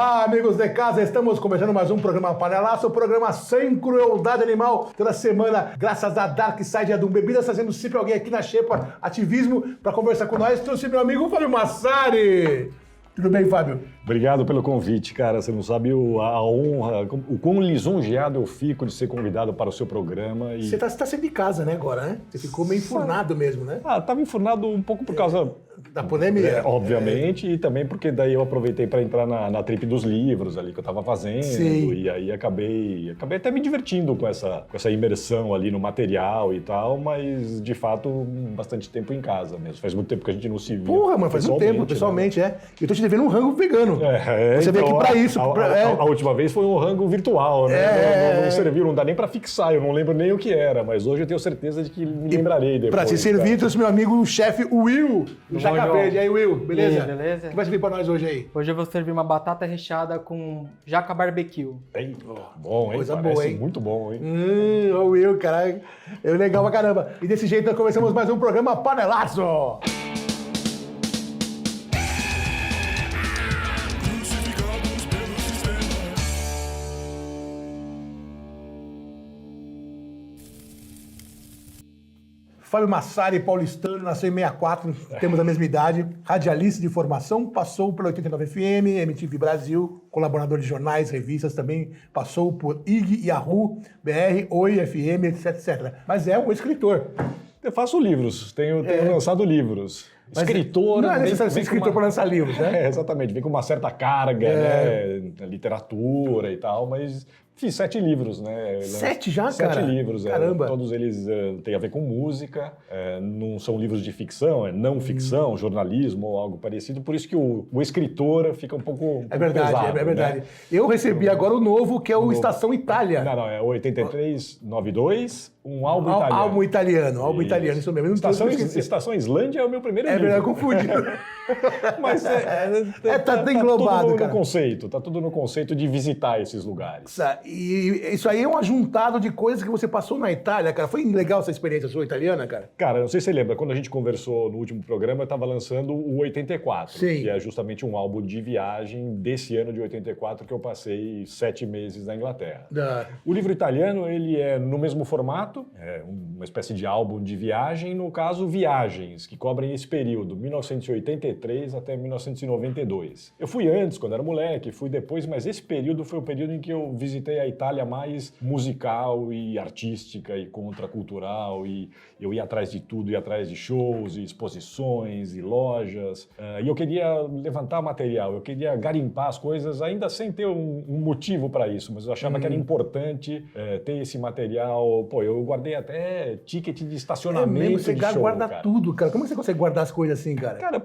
Olá, amigos de casa, estamos começando mais um programa Panelaço, o programa sem crueldade animal. Toda semana, graças a Dark Side e a Dum Bebidas, trazendo sempre alguém aqui na Xepa Ativismo para conversar com nós. Trouxe meu amigo Fábio Massari. Tudo bem, Fábio? Obrigado pelo convite, cara. Você não sabe a honra, o quão lisonjeado eu fico de ser convidado para o seu programa. E... Você tá saindo de casa, né, agora, né? Você ficou meio enfurnado mesmo, né? Tava enfurnado um pouco por causa... Da pandemia. Obviamente, e também porque daí eu aproveitei para entrar na trip dos livros ali que eu tava fazendo. Sim. E aí acabei até me divertindo com essa imersão ali no material e tal, mas de fato bastante tempo em casa mesmo. Faz muito tempo que a gente não se viu. Porra, mano, faz muito tempo, pessoalmente, né? Eu tô te devendo um rango vegano. Você veio aqui pra isso. A última vez foi um rango virtual, né? Não serviu, não dá nem pra fixar, eu não lembro nem o que era, mas hoje eu tenho certeza de que me lembrarei depois. Pra te servir, trouxe meu amigo, o chefe Will, do Jaca Verde. E aí, Will, beleza? E aí, beleza? O que vai servir pra nós hoje aí? Hoje eu vou servir uma batata recheada com jaca barbecue. Bom, hein? Coisa Parece boa, hein? muito bom, hein? O Will, caralho. É legal pra caramba. E desse jeito nós começamos mais um programa Panelaço. Fábio Massari, paulistano, nasceu em 64, temos a mesma idade, radialista de formação, passou pela 89 FM, MTV Brasil, colaborador de jornais, revistas, também passou por IG, Yahoo, BR, Oi, FM, etc. Mas é um escritor. Eu faço livros, tenho lançado livros. Mas escritor... Não é necessário ser escritor para lançar livros, né? Exatamente, vem com uma certa carga, né? Literatura e tal, mas... Fiz 7 livros, né? 7 já, cara? 7 livros, Caramba. Todos eles têm a ver com música, não são livros de ficção, é não ficção, jornalismo ou algo parecido, por isso que o escritor fica um pouco verdade, pesado, é verdade. Né? Eu recebi agora o novo, que é o Estação Itália. Não, é 8392, um álbum italiano. Álbum italiano, isso mesmo. Estação Islândia é o meu primeiro livro. É verdade, eu confundi. Mas tá englobado, no conceito, tá tudo no conceito de visitar esses lugares. E isso aí é um ajuntado de coisas que você passou na Itália, cara. Foi legal essa experiência sua italiana, cara? Cara, não sei se você lembra, quando a gente conversou no último programa, eu estava lançando o 84, Sim. que é justamente um álbum de viagem desse ano de 84 que eu passei 7 meses na Inglaterra. O livro italiano, ele é no mesmo formato, é uma espécie de álbum de viagem, no caso, viagens, que cobrem esse período, 1983 até 1992. Eu fui antes, quando era moleque, fui depois, mas esse período foi o período em que eu visitei a Itália mais musical e artística e contracultural, e eu ia atrás de tudo, ia atrás de shows e exposições e lojas, e eu queria levantar material, eu queria garimpar as coisas ainda sem ter um motivo para isso, mas eu achava que era importante ter esse material. Pô, eu guardei até ticket de estacionamento. É mesmo, você de show, guarda cara. Tudo, cara. Como você consegue guardar as coisas assim, cara? Cara,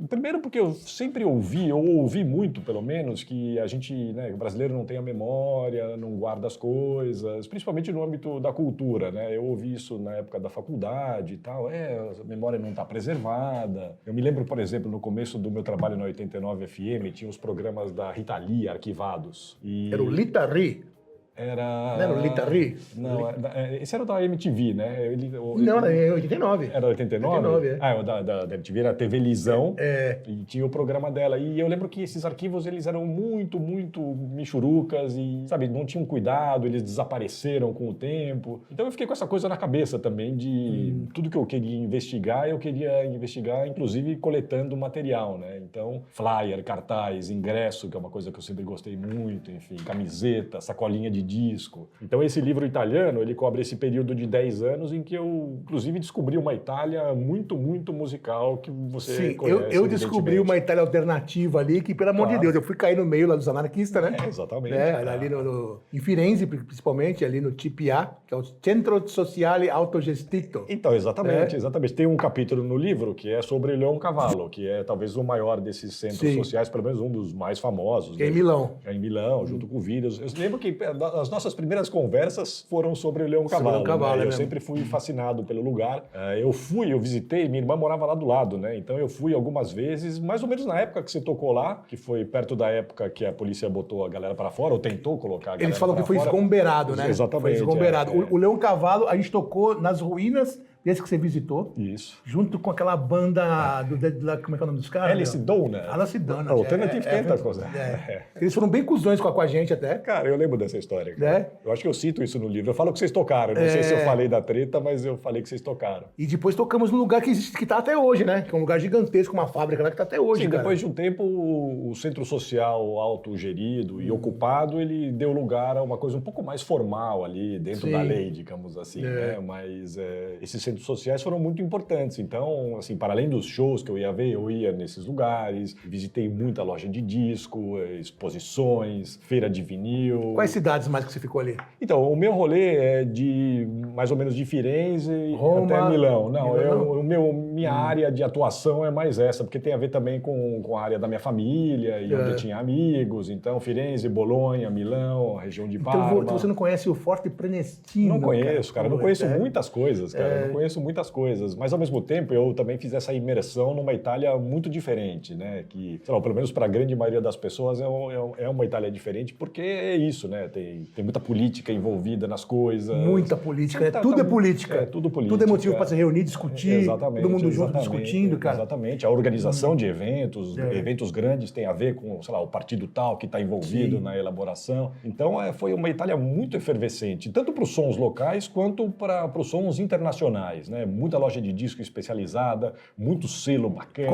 primeiro porque eu sempre ouvi muito, pelo menos, que a gente, né, o brasileiro não tem a memória, não guarda as coisas, principalmente no âmbito da cultura, né? Eu ouvi isso na época da faculdade e tal, a memória não está preservada. Eu me lembro, por exemplo, no começo do meu trabalho na 89 FM, tinha os programas da Rita Lee arquivados. Era o Rita Lee? Não era o Rita Lee? Não, esse era o da MTV, né? Não, era 89. Era 89? 89, o da MTV era a TV Lisão. E tinha o programa dela. E eu lembro que esses arquivos, eles eram muito, muito michurucas e, sabe, não tinham cuidado, eles desapareceram com o tempo. Então eu fiquei com essa coisa na cabeça também de tudo que eu queria investigar, inclusive coletando material, né? Então, flyer, cartaz, ingresso, que é uma coisa que eu sempre gostei muito, enfim, camiseta, sacolinha de disco. Então esse livro italiano, ele cobre esse período de 10 anos em que eu, inclusive, descobri uma Itália muito, muito musical que você conhece. Eu descobri uma Itália alternativa ali que, pelo amor de Deus, eu fui cair no meio lá dos anarquistas, né? Exatamente. Ali em Firenze, principalmente, ali no CPA, que é o Centro Sociale Autogestito. Então, exatamente. Tem um capítulo no livro que é sobre Leoncavallo, que é talvez o maior desses centros sociais, pelo menos um dos mais famosos. Que é em Milão. É em Milão, junto com o Vídeos. Eu lembro que as nossas primeiras conversas foram sobre o Leoncavallo. Né? Eu sempre fui fascinado pelo lugar. Eu visitei, minha irmã morava lá do lado, né? Então eu fui algumas vezes, mais ou menos na época que você tocou lá, que foi perto da época que a polícia botou a galera para fora, ou tentou colocar a galera Eles falam que foi fora. esgomberado, né? Exatamente. Foi esgomberado. O Leoncavallo, a gente tocou nas ruínas esse que você visitou. Isso. Junto com aquela banda como é que é o nome dos caras? Alice Donut. Alice Donut. Alternative Tentacles. Eles foram bem cuzões com a gente até. Cara, eu lembro dessa história. Eu acho que eu cito isso no livro. Eu falo que vocês tocaram. Não sei se eu falei da treta, mas eu falei que vocês tocaram. E depois tocamos num lugar que tá até hoje, né? Que é um lugar gigantesco, uma fábrica lá que tá até hoje. Sim, cara. Depois de um tempo, o centro social autogerido e ocupado, ele deu lugar a uma coisa um pouco mais formal ali, dentro da lei, digamos assim, né? Mas esses centros sociais foram muito importantes. Então, assim, para além dos shows que eu ia ver, eu ia nesses lugares, visitei muita loja de disco, exposições, feira de vinil. Quais cidades mais que você ficou ali? Então, o meu rolê é de mais ou menos de Firenze Roma, até Milão. Não, minha área de atuação é mais essa, porque tem a ver também com a área da minha família e onde eu tinha amigos. Então, Firenze, Bolonha, Milão, a região de Parma. Então você não conhece o Forte Prenestino? Não conheço, cara. Não conheço muitas coisas, cara. Não conheço muitas coisas. Mas, ao mesmo tempo, eu também fiz essa imersão numa Itália muito diferente, né? Que, sei lá, pelo menos para a grande maioria das pessoas é uma Itália diferente, porque é isso, né? Tem muita política envolvida nas coisas. Muita política, né? Tudo é política. Tudo política. Tudo é motivo para se reunir, discutir. Exatamente. Todo mundo junto discutindo, cara. Exatamente. A organização de eventos grandes tem a ver com, sei lá, o partido tal que está envolvido na elaboração. Então, foi uma Itália muito efervescente, tanto para os sons locais quanto para os sons internacionais, né? Muita loja de disco especializada, muito selo bacana.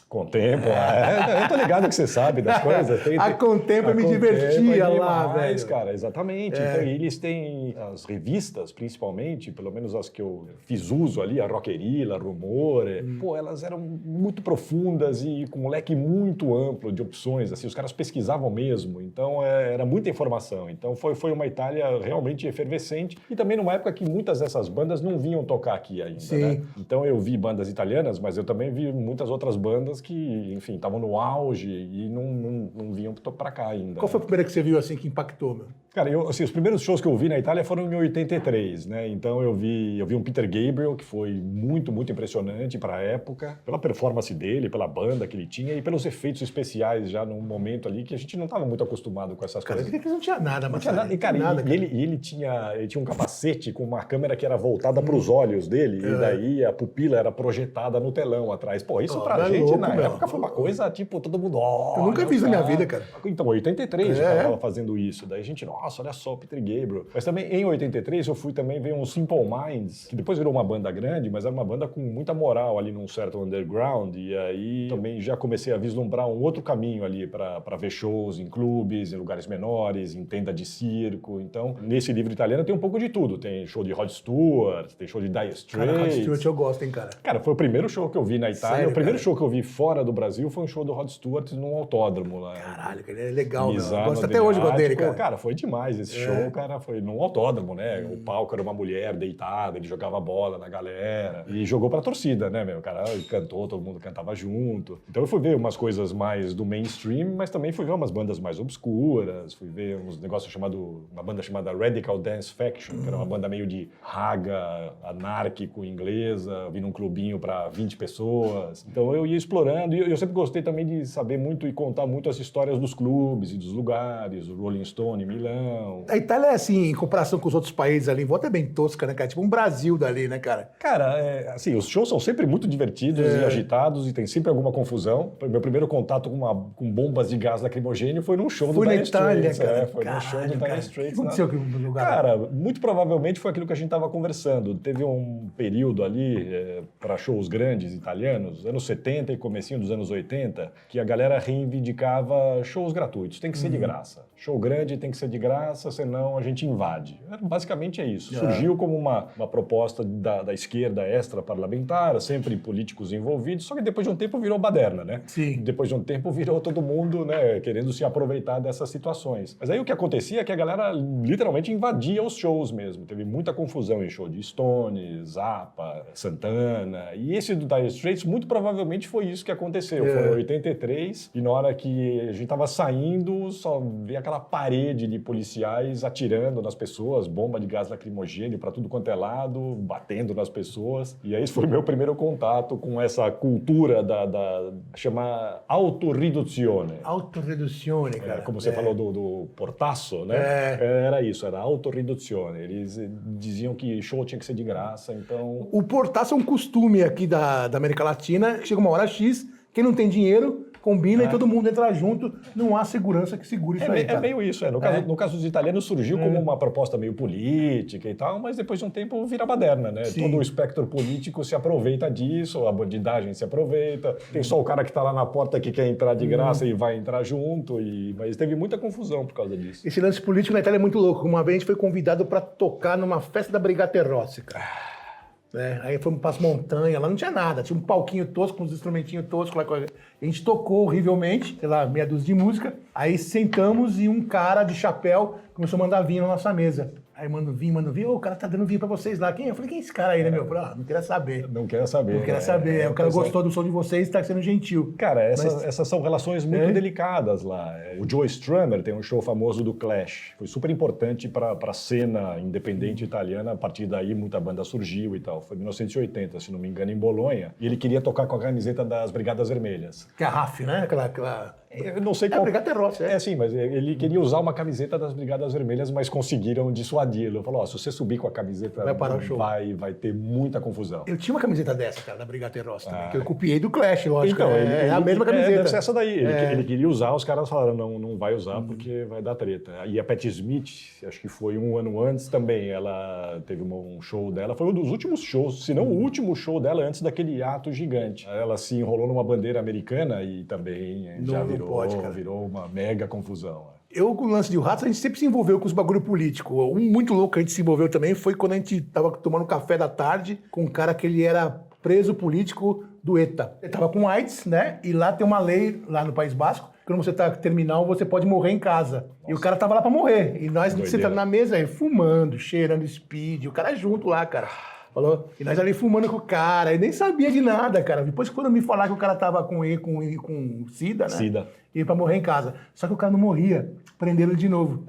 Com tempo, eu tô ligado que você sabe das coisas. Com tempo eu me divertia lá, velho. Cara, exatamente. Então, eles têm as revistas, principalmente, pelo menos as que eu fiz uso ali, a Rockeria, a Rumore, elas eram muito profundas e com um leque muito amplo de opções, assim, os caras pesquisavam mesmo, então era muita informação. Então foi uma Itália realmente efervescente e também numa época que muitas dessas bandas não vinham tocar aqui ainda, né? Então eu vi bandas italianas, mas eu também vi muitas outras bandas que, enfim, estavam no auge e não vinham para cá ainda. Qual foi a primeira que você viu assim que impactou, meu? Cara, os primeiros shows que eu vi na Itália foram em 83, né? Então eu vi um Peter Gabriel, que foi muito, muito impressionante para a época, pela performance dele, pela banda que ele tinha e pelos efeitos especiais já num momento ali que a gente não estava muito acostumado com essas coisas. Cara, não tinha nada, mas não tinha nada. E, cara, ele tinha um capacete com uma câmera que era voltada para os olhos dele e daí a pupila era projetada no telão atrás. Pô, isso pra gente na época foi uma coisa tipo, todo mundo... eu nunca vi isso na minha vida, cara. Então, 83 eu tava fazendo isso. Daí a gente, nossa, olha só, Peter Gabriel. Mas também, em 83, eu fui também ver um Simple Minds, que depois virou uma banda grande, mas era uma banda com muita moral ali num certo underground. E aí também já comecei a vislumbrar um outro caminho ali para ver shows em clubes, em lugares menores, em tenda de circo. Então, nesse livro italiano tem um pouco de tudo. Tem show de Rod Stewart, tem show de Dire Straits. Cara, Rod Stewart eu gosto, hein, cara. Cara, foi o primeiro show que eu vi na Itália. Sério, o primeiro show que eu vi fora do Brasil foi um show do Rod Stewart num autódromo lá. Caralho, ele é legal, meu. Eu gosto até hoje dele, cara. Cara, foi demais esse show, cara, foi num autódromo, né? O palco era uma mulher deitada, ele jogava bola na galera e jogou pra torcida, né, meu? O cara cantou, todo mundo cantava junto. Então eu fui ver umas coisas mais do mainstream, mas também fui ver umas bandas mais obscuras, fui ver uns negócios uma banda chamada Radical Dance Faction, que era uma banda meio de raga, anárquico, inglesa, vi num clubinho pra 20 pessoas. Então eu ia explorando e eu sempre gostei também de saber muito e contar muito as histórias dos clubes e dos lugares, o Rolling Stone, Milão. A Itália é assim, em comparação com os outros países ali, em volta é bem tosca, né, cara? Tipo um Brasil dali, né, cara? Cara, assim, os shows são sempre muito divertidos e agitados e tem sempre alguma confusão. Meu primeiro contato com bombas de gás lacrimogêneo foi num show do Dire Straits. Foi num show do Dire Straits. O que aconteceu no lugar? Cara, muito provavelmente foi aquilo que a gente estava conversando. Teve um período ali para shows grandes italianos, anos 70 e comecinho dos anos 80, que a galera reivindicava shows gratuitos. Tem que ser de graça. Show grande tem que ser de graça, senão a gente invade. Basicamente é isso. Surgiu como uma proposta da esquerda extra-parlamentar, sempre políticos envolvidos, só que depois de um tempo virou baderna, né? Sim. Depois de um tempo virou todo mundo, né, querendo se aproveitar dessas situações. Mas aí o que acontecia é que a galera literalmente invadia os shows mesmo. Teve muita confusão em show de Stones, Zappa, Santana. E esse do Dire Straits, muito provavelmente foi isso que aconteceu. Foi em 83, e na hora que a gente tava saindo, só veio aquela parede de policiais policiais atirando nas pessoas, bomba de gás lacrimogêneo para tudo quanto é lado, batendo nas pessoas. E aí esse foi o meu primeiro contato com essa cultura chama autorriduzione. Autorriduzione, cara. Como você falou do portaço, né? Era isso, era autorriduzione. Eles diziam que show tinha que ser de graça, então... O portaço é um costume aqui da América Latina, chega uma hora X, quem não tem dinheiro... combina e todo mundo entra junto, não há segurança que segure isso aí, cara. É meio isso, No caso dos italianos surgiu como uma proposta meio política e tal, mas depois de um tempo vira baderna, né? Sim. Todo o espectro político se aproveita disso, a bandidagem se aproveita, tem só o cara que tá lá na porta que quer entrar de graça e vai entrar junto, mas teve muita confusão por causa disso. Esse lance político na Itália é muito louco. Uma vez a gente foi convidado para tocar numa festa da Brigate Rosse, cara. Aí fomos para as montanhas, lá não tinha nada, tinha um palquinho tosco, uns instrumentinhos toscos lá. A gente tocou horrivelmente, sei lá, meia dúzia de música, aí sentamos e um cara de chapéu começou a mandar vinho na nossa mesa. Aí manda vinho, o cara tá dando vinho pra vocês lá. Quem? Eu falei, quem é esse cara aí, né, meu? Eu falei, não queria saber. Não quero saber. Não queria saber. O cara gostou do som de vocês e tá sendo gentil. Cara, essas são relações muito delicadas lá. O Joe Strummer tem um show famoso do Clash. Foi super importante pra cena independente italiana. A partir daí, muita banda surgiu e tal. Foi em 1980, se não me engano, em Bolonha. E ele queria tocar com a camiseta das Brigadas Vermelhas. Que é a RAF, né? Aquela... Eu não sei qual... É a Brigate Rosse, sim, mas ele queria usar uma camiseta das Brigadas Vermelhas, mas conseguiram dissuadi-lo. Ele falou, se você subir com a camiseta, vai parar o show. Vai ter muita confusão. Eu tinha uma camiseta dessa, cara, da Brigate Rosse também, que eu copiei do Clash, lógico. Então, é a mesma camiseta. Deve ser essa daí. Ele queria usar, os caras falaram, não vai usar porque vai dar treta. E a Patti Smith, acho que foi um ano antes também, ela teve um show dela, foi um dos últimos shows, se não o último show dela antes daquele ato gigante. Ela se enrolou numa bandeira americana e também já virou uma mega confusão. Eu, com o lance de Ratos, a gente sempre se envolveu com os bagulho político. Um muito louco que a gente se envolveu também foi quando a gente tava tomando café da tarde com um cara que ele era preso político do ETA. Ele tava com AIDS, né? E lá tem uma lei, lá no País Basco, que quando você tá terminal, você pode morrer em casa. Nossa. E o cara tava lá pra morrer. E nós sentamos na mesa aí, fumando, cheirando speed. O cara junto lá, cara. Falou? E nós ali fumando com o cara, e nem sabia de nada, cara. Depois, quando me falaram que o cara tava com SIDA, né? SIDA. E pra morrer em casa. Só que o cara não morria. Prenderam ele de novo.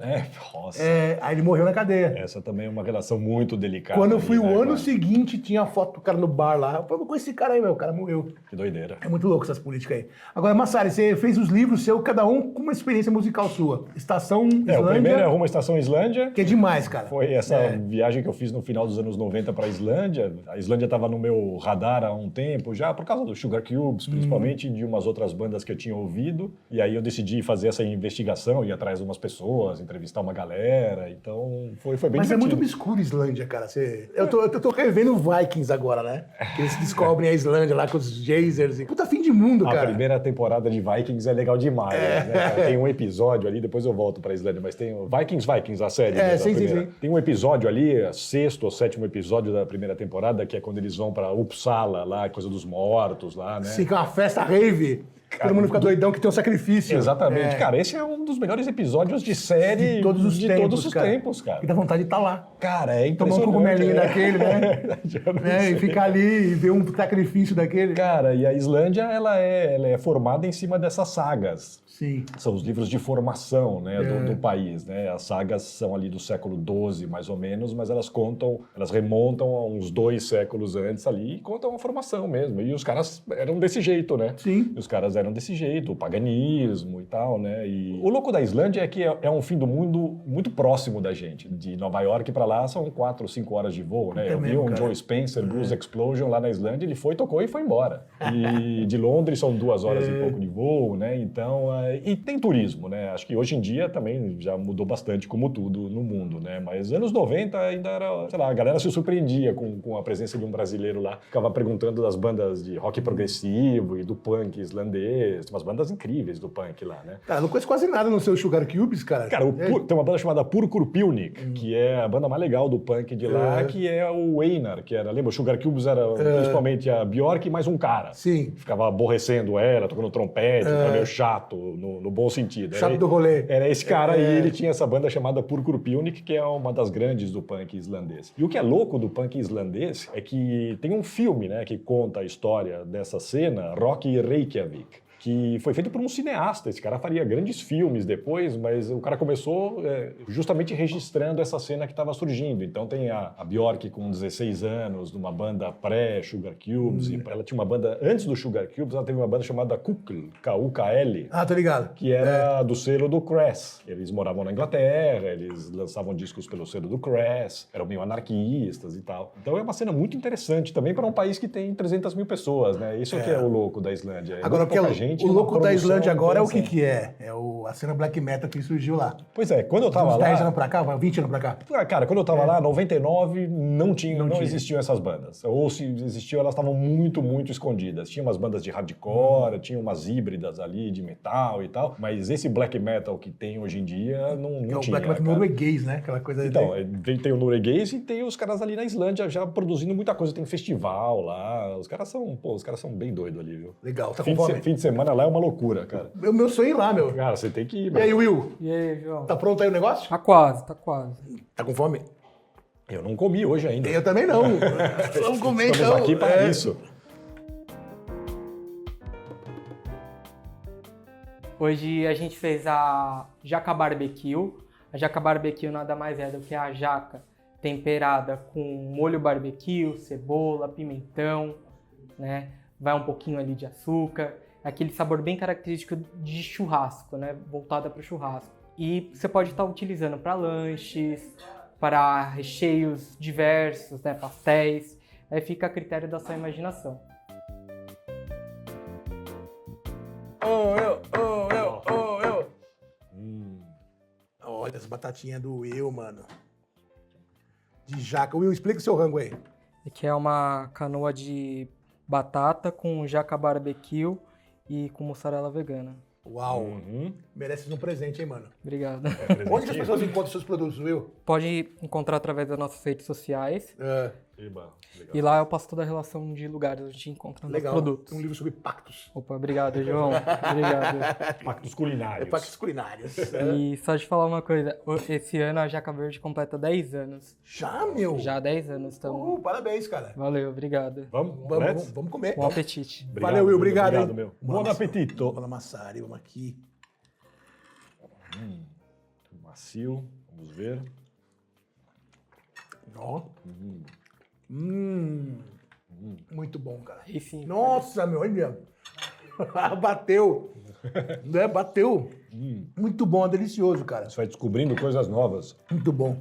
Nossa. Aí ele morreu na cadeia. Essa também é uma relação muito delicada. Quando eu fui o ano seguinte, tinha a foto do cara no bar lá. Eu falei, com esse cara aí, meu, o cara morreu. Que doideira. É muito louco essas políticas aí. Agora, Massari, você fez os livros seu, cada um com uma experiência musical sua. Estação Islândia. O primeiro é Rumo à Estação Islândia. Que é demais, cara. Foi essa viagem que eu fiz no final dos anos 90 pra Islândia. A Islândia estava no meu radar há um tempo já, por causa do Sugar Cubes, principalmente, de umas outras bandas que eu tinha ouvido. E aí eu decidi fazer essa investigação, ir atrás de umas pessoas, entrevistar uma galera, então foi bem Mas divertido. É muito obscuro a Islândia, cara. Eu tô revendo Vikings agora, né? Que eles descobrem a Islândia lá com os geysers. Puta fim de mundo, cara. A primeira temporada de Vikings é legal demais, né, cara? Tem um episódio ali, depois eu volto pra Islândia, mas tem o Vikings, a série. Sim. Tem um episódio ali, sexto ou sétimo episódio da primeira temporada, que é quando eles vão pra Uppsala, lá, coisa dos mortos lá, né? Sim, que é uma festa rave. Cara, todo mundo fica doidão que tem um sacrifício. Exatamente. Cara, esse é um dos melhores episódios de série de todos os tempos, cara. E dá vontade de estar lá. Cara, é impressionante. Tomar um cogumelinho daquele, né? E ficar ali e ver um sacrifício daquele. Cara, e a Islândia, ela é formada em cima dessas sagas. Sim. São os livros de formação, né, do país, né? As sagas são ali do século XII, mais ou menos, mas elas remontam a uns 2 séculos antes ali e contam a formação mesmo. E os caras eram desse jeito, né? Sim. E os caras eram desse jeito, o paganismo e tal, né? E o louco da Islândia é que é um fim do mundo muito próximo da gente. De Nova York para lá são 4 ou 5 horas de voo, né? Eu vi um Joe Spencer, Blues Explosion lá na Islândia, ele tocou e foi embora. E de Londres são 2 horas e pouco de voo, né? Então, e tem turismo, né? Acho que hoje em dia também já mudou bastante, como tudo no mundo, né? Mas anos 90 ainda era, sei lá, a galera se surpreendia com a presença de um brasileiro lá. Ficava perguntando das bandas de rock progressivo e do punk islandês. Tem umas bandas incríveis do punk lá, né? Cara, não conheço quase nada no seu Sugar Cubes, cara. Cara, tem uma banda chamada Purkurpilnik, que é a banda mais legal do punk de lá, que é o Einar, que era, lembra? O Sugar Cubes era principalmente a Björk e mais um cara. Sim. Ficava aborrecendo ela, tocando trompete, meio chato, no bom sentido. Chato do rolê. Era esse cara e ele tinha essa banda chamada Purkurpilnik, que é uma das grandes do punk islandês. E o que é louco do punk islandês é que tem um filme, né, que conta a história dessa cena, Rock Reykjavik. que foi feito por um cineasta. Esse cara faria grandes filmes depois, mas o cara começou justamente registrando essa cena que estava surgindo. Então tem a Björk com 16 anos, numa banda pré-Sugar Cubes, e ela tinha uma banda, antes do Sugar Cubes, ela teve uma banda chamada Kukl, K-U-K-L. Ah, tô ligado. Que era do selo do Crass. Eles moravam na Inglaterra, eles lançavam discos pelo selo do Crass, eram meio anarquistas e tal. Então é uma cena muito interessante também para um país que tem 300 mil pessoas, né? Isso é que é o louco da Islândia. Agora, o louco da Islândia agora é o que é? É a cena black metal que surgiu lá. Pois é, quando eu tava uns lá... 10 anos pra cá, 20 anos pra cá. Cara, quando eu tava lá, 99, não existiam essas bandas. Ou se existiam, elas estavam muito, muito escondidas. Tinha umas bandas de hardcore, tinha umas híbridas ali de metal e tal, mas esse black metal que tem hoje em dia não tinha. É o black metal norueguês, né? Aquela coisa... Então, tem o norueguês e tem os caras ali na Islândia já produzindo muita coisa. Tem festival lá, os caras são bem doidos ali, viu? Legal, tá com fome? Fim de semana lá é uma loucura, cara. Meu sonho é ir lá, meu. Cara, você tem que ir. E aí, Will? E aí, João? Tá pronto aí o negócio? Tá quase, tá quase. Tá com fome? Eu não comi hoje ainda. Eu também não. Vamos comer então. Estamos aqui para isso. Hoje a gente fez a jaca barbecue. A jaca barbecue nada mais é do que a jaca temperada com molho barbecue, cebola, pimentão, né? Vai um pouquinho ali de açúcar. Aquele sabor bem característico de churrasco, né? Voltada para o churrasco. E você pode estar utilizando para lanches, para recheios diversos, né? Pastéis. Aí fica a critério da sua imaginação. Olha as batatinhas do Will, mano. De jaca. Will, explica o seu rango aí. Aqui é uma canoa de batata com jaca barbecue e com mussarela vegana. Uau! Merece um presente, hein, mano? Obrigado. Onde que as pessoas encontram seus produtos, Will? Pode encontrar através das nossas redes sociais. Legal. E lá eu passo toda a relação de lugares onde a gente encontra nossos produtos. Um livro sobre pactos. Opa, obrigado, João. Obrigado. Pactos culinários. Pactos culinários. E só de falar uma coisa, esse ano a Jaca Verde completa 10 anos. Já, meu? Já 10 anos, então... Parabéns, cara. Valeu, obrigado. Vamos comer. Bom apetite. Obrigado, valeu, Will. Obrigado, meu. Bom apetito. Vamos amassar, vamos aqui. Macio, vamos ver. Ó. Muito bom, cara. E sim. Nossa, meu, olha. Bateu. Né? Bateu. Muito bom, delicioso, cara. Você vai descobrindo coisas novas. Muito bom.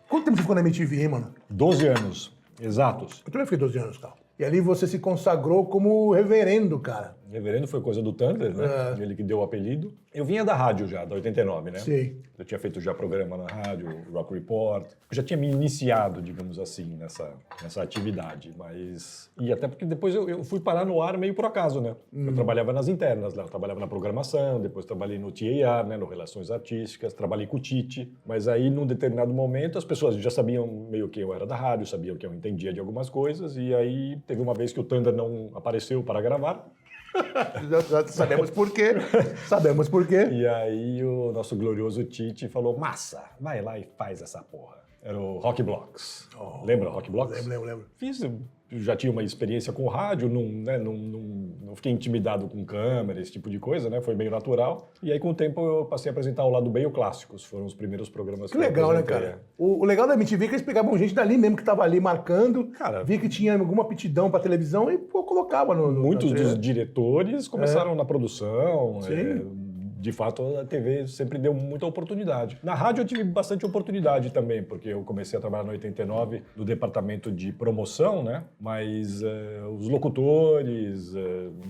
Quanto tempo você ficou na MTV, hein, mano? 12 anos, exatos. Eu também fiquei 12 anos, cara. E ali você se consagrou como reverendo, cara. Reverendo foi coisa do Thunder, né? Ele que deu o apelido. Eu vinha da rádio já, da 89, né? Sim. Eu tinha feito já programa na rádio, Rock Report. Eu já tinha me iniciado, digamos assim, nessa atividade. Mas... E até porque depois eu fui parar no ar meio por acaso, né? Eu trabalhava nas internas lá. Eu trabalhava na programação, depois trabalhei no TAR, né? No Relações Artísticas. Trabalhei com o Tite. Mas aí, num determinado momento, as pessoas já sabiam meio que eu era da rádio, sabiam que eu entendia de algumas coisas. E aí, teve uma vez que o Thunder não apareceu para gravar. Já sabemos por quê. Sabemos por quê. E aí o nosso glorioso Tite falou, massa, vai lá e faz essa porra. Era o Rock Blocks. Lembra o Rock Blocks? Lembro. Eu já tinha uma experiência com rádio, não fiquei intimidado com câmera, esse tipo de coisa, né? Foi meio natural. E aí, com o tempo, eu passei a apresentar o Lado B e o Clássicos. Foram os primeiros programas que eu legal, né, apresentei. cara? O legal da MTV é que eles pegavam gente dali mesmo, que tava ali marcando, via que tinha alguma aptidão pra televisão e colocava no... Muitos dos diretores começaram na produção. Sim. De fato, a TV sempre deu muita oportunidade. Na rádio eu tive bastante oportunidade também, porque eu comecei a trabalhar no 89 no departamento de promoção, né? Mas os locutores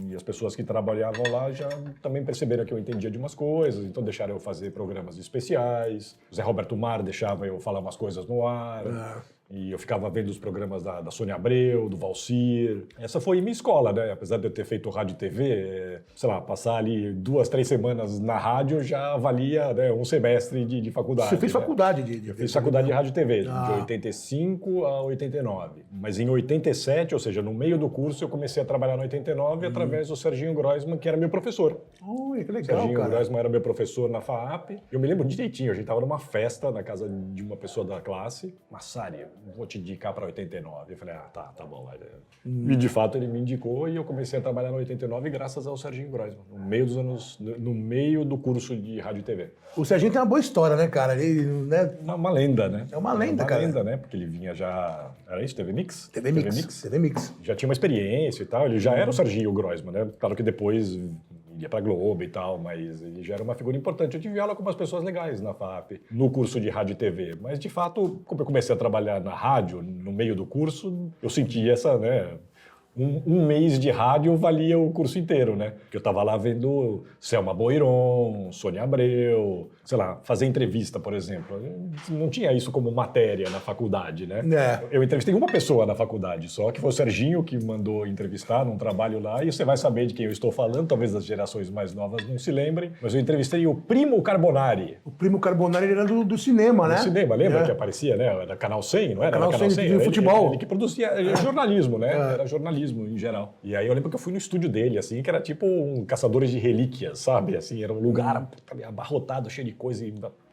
e as pessoas que trabalhavam lá já também perceberam que eu entendia de umas coisas, então deixaram eu fazer programas especiais. O Zé Roberto Mar deixava eu falar umas coisas no ar. E eu ficava vendo os programas da Sônia Abreu, do Valcir. Essa foi minha escola, né? Apesar de eu ter feito rádio e TV, sei lá, passar ali 2, 3 semanas na rádio já valia, né, um semestre de faculdade. Você fez faculdade Eu fiz faculdade de rádio e TV, de 85 a 89. Mas em 87, ou seja, no meio do curso, eu comecei a trabalhar no 89 através do Serginho Groisman, que era meu professor. Que legal, Serginho Groisman era meu professor na FAAP. Eu me lembro direitinho, a gente estava numa festa na casa de uma pessoa da classe. Massari, vou te indicar para 89. Eu falei, tá bom. E de fato ele me indicou e eu comecei a trabalhar no 89 graças ao Serginho Groisman, no meio do curso de rádio e TV. O Serginho tem uma boa história, né, cara? Ele, né? Uma lenda, né? É uma lenda, cara. Uma lenda, né? Porque ele vinha já... Era isso? TV Mix? TV Mix. Já tinha uma experiência e tal. Ele já era o Serginho Groisman, né? Claro que depois ia pra Globo e tal, mas ele já era uma figura importante. Eu tive aula com umas pessoas legais na FAP, no curso de rádio e TV. Mas, de fato, como eu comecei a trabalhar na rádio, no meio do curso, eu senti essa, né... Um mês de rádio valia o curso inteiro, né? Porque eu tava lá vendo Selma Boiron, Sônia Abreu, sei lá, fazer entrevista, por exemplo. Não tinha isso como matéria na faculdade, né? Eu entrevistei uma pessoa na faculdade só, que foi o Serginho, que mandou entrevistar num trabalho lá, e você vai saber de quem eu estou falando, talvez as gerações mais novas não se lembrem, mas eu entrevistei o Primo Carbonari. O Primo Carbonari era do cinema, né? Do cinema, lembra que aparecia, né? Era Canal 100, não era? Canal 100 de futebol. Ele que produzia jornalismo, né? Era jornalismo em geral. E aí eu lembro que eu fui no estúdio dele, assim, que era tipo um caçadores de relíquias, sabe? Assim, era um lugar abarrotado, cheio de coisa,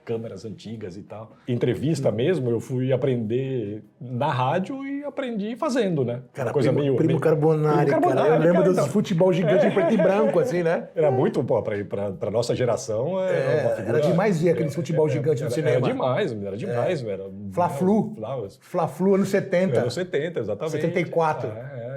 câmeras antigas e tal. Entrevista mesmo, eu fui aprender na rádio e aprendi fazendo, né? Cara, uma coisa Primo Carbonari, cara. Eu lembro dos futebol gigante em preto e branco, assim, né? Era muito, pô, pra nossa geração, era demais ver aqueles futebol gigante no cinema. Era demais. Era Fla-Flu, anos 70. Anos 70, exatamente. 74.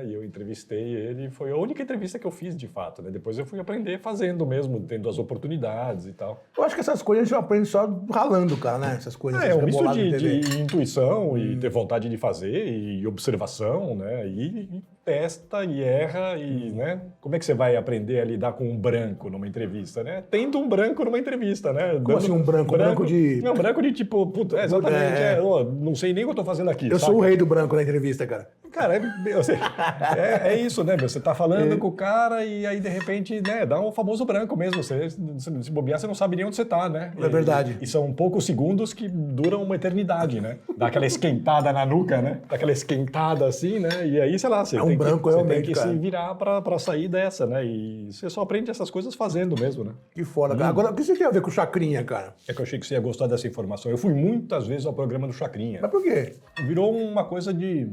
E eu entrevistei ele, foi a única entrevista que eu fiz, de fato, né? Depois eu fui aprender fazendo mesmo, tendo as oportunidades e tal. Eu acho que essas coisas a gente aprende só ralando, cara, né? Essas coisas. É um misto de intuição e ter vontade de fazer e observação, né? E testa e erra e, né? Como é que você vai aprender a lidar com um branco numa entrevista, né? Tendo um branco numa entrevista, né? Como assim um branco? Branco de... Não, branco de tipo... Puta, exatamente. Não sei nem o que eu tô fazendo aqui. Eu sou o rei do branco na entrevista, cara. Cara, é isso, né? Você tá falando com o cara e aí, de repente, né, dá um famoso branco mesmo. Você, se bobear, você não sabe nem onde você tá, né? É verdade. E são poucos segundos que duram uma eternidade, né? Dá aquela esquentada na nuca, né? Dá aquela esquentada assim, né? E aí, sei lá, você tem que se virar pra sair dessa, né? E você só aprende essas coisas fazendo mesmo, né? Que foda, cara. Agora, o que você tem a ver com o Chacrinha, cara? É que eu achei que você ia gostar dessa informação. Eu fui muitas vezes ao programa do Chacrinha. Mas por quê? Virou uma coisa de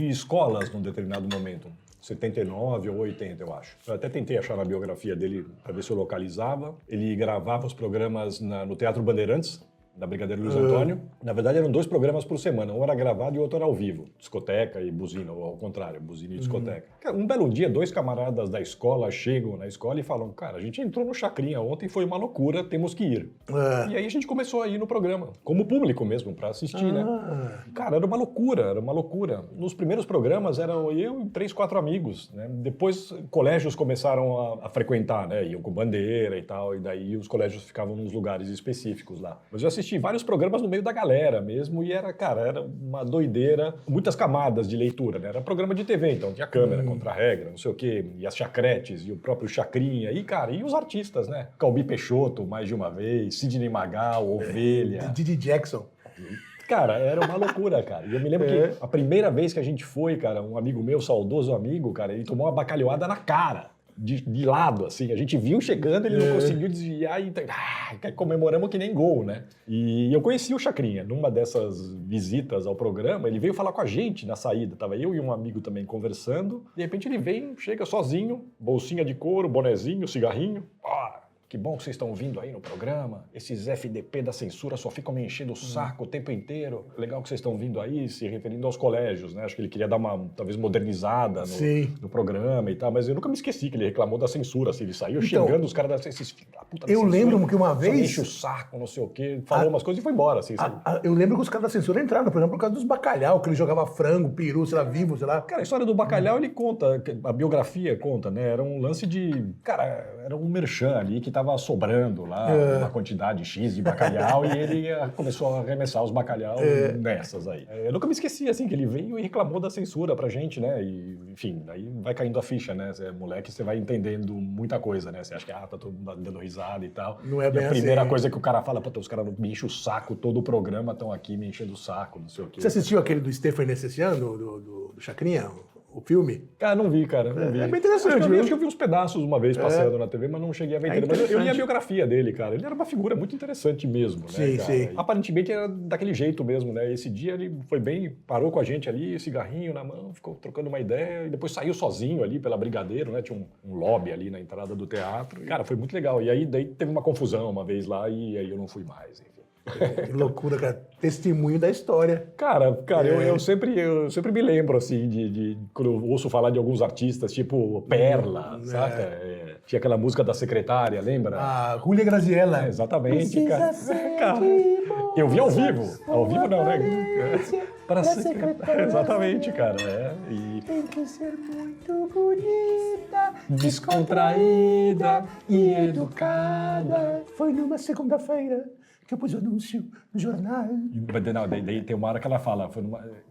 escolas num determinado momento. 79 ou 80, eu acho. Eu até tentei achar na biografia dele para ver se eu localizava. Ele gravava os programas no Teatro Bandeirantes, da Brigadeiro Luiz Antônio. Na verdade, eram 2 programas por semana. Um era gravado e o outro era ao vivo. Discoteca e buzina, ou ao contrário, buzina e discoteca. Um belo dia, 2 camaradas da escola chegam na escola e falam, cara, a gente entrou no Chacrinha ontem, foi uma loucura, temos que ir. E aí a gente começou a ir no programa, como público mesmo, para assistir, né? Cara, era uma loucura. Nos primeiros programas, eram eu e 3, 4 amigos, né? Depois, colégios começaram a frequentar, né? Iam com bandeira e tal, e daí os colégios ficavam nos lugares específicos lá. Mas eu assisti vários programas no meio da galera mesmo, e era uma doideira, muitas camadas de leitura, né? Era programa de TV, então tinha câmera, contra-regra, não sei o quê, e as chacretes, e o próprio Chacrinha, e, cara, e os artistas, né? Calbi Peixoto, mais de uma vez, Sidney Magal, Ovelha. Didi Jackson. Cara, era uma loucura, cara. E eu me lembro que a primeira vez que a gente foi, cara, um amigo meu, saudoso amigo, cara, ele tomou uma bacalhoada na cara. De lado, assim, a gente viu chegando, ele não conseguiu desviar e comemoramos que nem gol, né? E eu conheci o Chacrinha, numa dessas visitas ao programa, ele veio falar com a gente na saída, tava eu e um amigo também conversando, de repente ele vem, chega sozinho, bolsinha de couro, bonezinho, cigarrinho, que bom que vocês estão vindo aí no programa. Esses FDP da censura só ficam me enchendo o saco o tempo inteiro. Legal que vocês estão vindo aí, se referindo aos colégios, né? Acho que ele queria dar uma, talvez, modernizada no programa e tal. Mas eu nunca me esqueci que ele reclamou da censura. Assim, ele saiu xingando os caras esses filhos da puta da censura. Eu lembro que uma vez... Só enche o saco, não sei o quê. Falou umas coisas e foi embora. Assim, eu lembro que os caras da censura entraram no programa por causa dos bacalhau, que ele jogava frango, peru, sei lá, vivo, sei lá. Cara, a história do bacalhau, ele conta, a biografia conta, né? Era um lance de... Cara, era um merchan ali que tava sobrando lá uma quantidade X de bacalhau e ele começou a arremessar os bacalhau nessas aí. Eu nunca me esqueci, assim, que ele veio e reclamou da censura pra gente, né? E, enfim, aí vai caindo a ficha, né? Você é moleque, você vai entendendo muita coisa, né? Você acha que, tá todo mundo dando risada e tal. Não é bem e a primeira coisa que o cara fala, os caras me enchem o saco, todo o programa estão aqui me enchendo o saco, não sei o quê. Você assistiu aquele do Stephen Nessessian, do Chacrinha? o filme? Cara, não vi, cara. Não vi. É bem interessante, acho viu? que eu vi uns pedaços uma vez passando na TV, mas não cheguei a ver inteiro. Mas eu li a interessante. biografia dele, cara. Ele era uma figura muito interessante mesmo, né, Sim, cara? sim. Aparentemente era daquele jeito mesmo, né? Esse dia ele foi bem, parou com a gente ali, cigarrinho na mão, ficou trocando uma ideia e depois saiu sozinho ali pela Brigadeiro, né? Tinha um lobby ali na entrada do teatro. Cara, foi muito legal. E aí daí teve uma confusão uma vez lá e aí eu não fui mais, enfim. Que loucura, cara. Testemunho da história. Cara, eu sempre me lembro, assim, de quando eu ouço falar de alguns artistas, tipo Perla, saca? Tinha aquela música da secretária, lembra? A Júlia Graziella. Exatamente, cara. Eu vi ao vivo. Ao vivo não, né? Para secretária. Exatamente, cara. Tem que ser muito bonita, Descontraída e educada. Foi numa segunda-feira que eu pus o anúncio no jornal. Não, daí tem uma hora que ela fala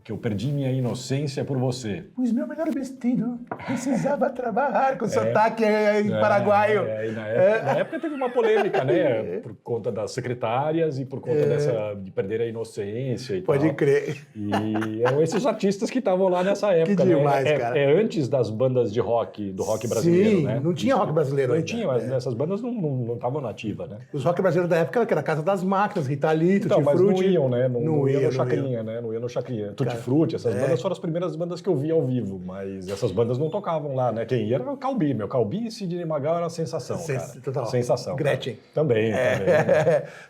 que eu perdi minha inocência por você. Pus meu melhor vestido, precisava trabalhar com sotaque em paraguaio. E na época teve uma polêmica, né? Por conta das secretárias e por conta de perder a inocência e Pode tal. crer. E eram esses artistas que estavam lá nessa época, Que demais, né? cara. É antes das bandas de rock, do rock brasileiro, Sim, né? não tinha rock brasileiro Não ainda. tinha, mas essas bandas não estavam nativas, né? Os rock brasileiros da época era a Casa das Máquinas, Rita Lee, Tutti Então, mas Frutti. não iam, né? Não ia no Chacrinha, iam. né? Não ia no Chacrinha. Tutti Frutti, essas bandas foram as primeiras bandas que eu vi ao vivo, mas essas bandas não tocavam lá, né? Quem ia era o Calbi, meu. Calbi e Sidney Magal era a sensação, cara. Total. Sensação. Gretchen. Também.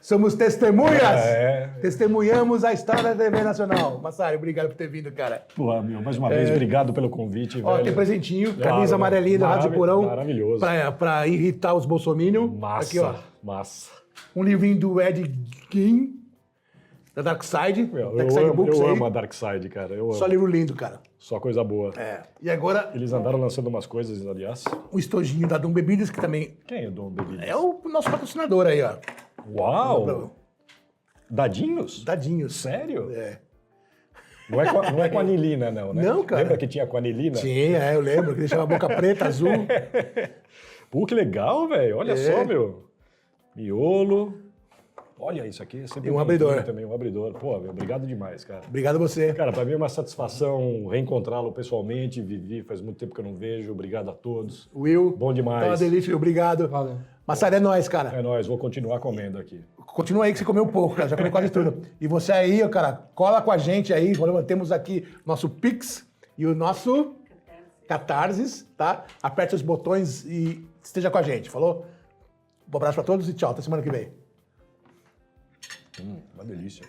Somos testemunhas! É. Testemunhamos a história da TV Nacional. Massari, obrigado por ter vindo, cara. Pô, meu, mais uma vez, obrigado pelo convite, Ó, velho. tem presentinho, Claro, camisa amarelinha da Rádio Porão. Maravilhoso. Pra irritar os bolsominions. Massa, Aqui, ó. massa. Um livrinho do Ed Gein, da Dark Side. Eu amo a Dark Side, cara. Eu amo. Só livro lindo, cara. Só coisa boa. E agora, Eles andaram lançando umas coisas, aliás. um estojinho da Dom Bebidas, que também Quem é o Dom Bebidas? é o nosso patrocinador aí, ó. Uau! Dadinhos? Dadinhos. Sério? É. Não é com anilina, não, né? Não, cara. Lembra que tinha com anilina? Sim, eu lembro, que deixava a boca preta, azul. Pô, que legal, velho. Olha só, meu. Miolo. Olha isso aqui. Sempre E um abridor. Também, um abridor. Pô, meu, obrigado demais, cara. Obrigado a você. Cara, pra mim é uma satisfação reencontrá-lo pessoalmente. Vivi, faz muito tempo que eu não vejo. Obrigado a todos. Will. Bom demais. Tá uma delícia, obrigado. Valeu. Massari, é nóis, cara. É nóis, vou continuar comendo aqui. Continua aí que você comeu pouco, cara. Já comeu quase tudo. E você aí, cara, cola com a gente aí. Temos aqui nosso Pix e o nosso Catarses, tá? Aperte os botões e esteja com a gente, falou? Um abraço pra todos e tchau. Até semana que vem. Uma delícia.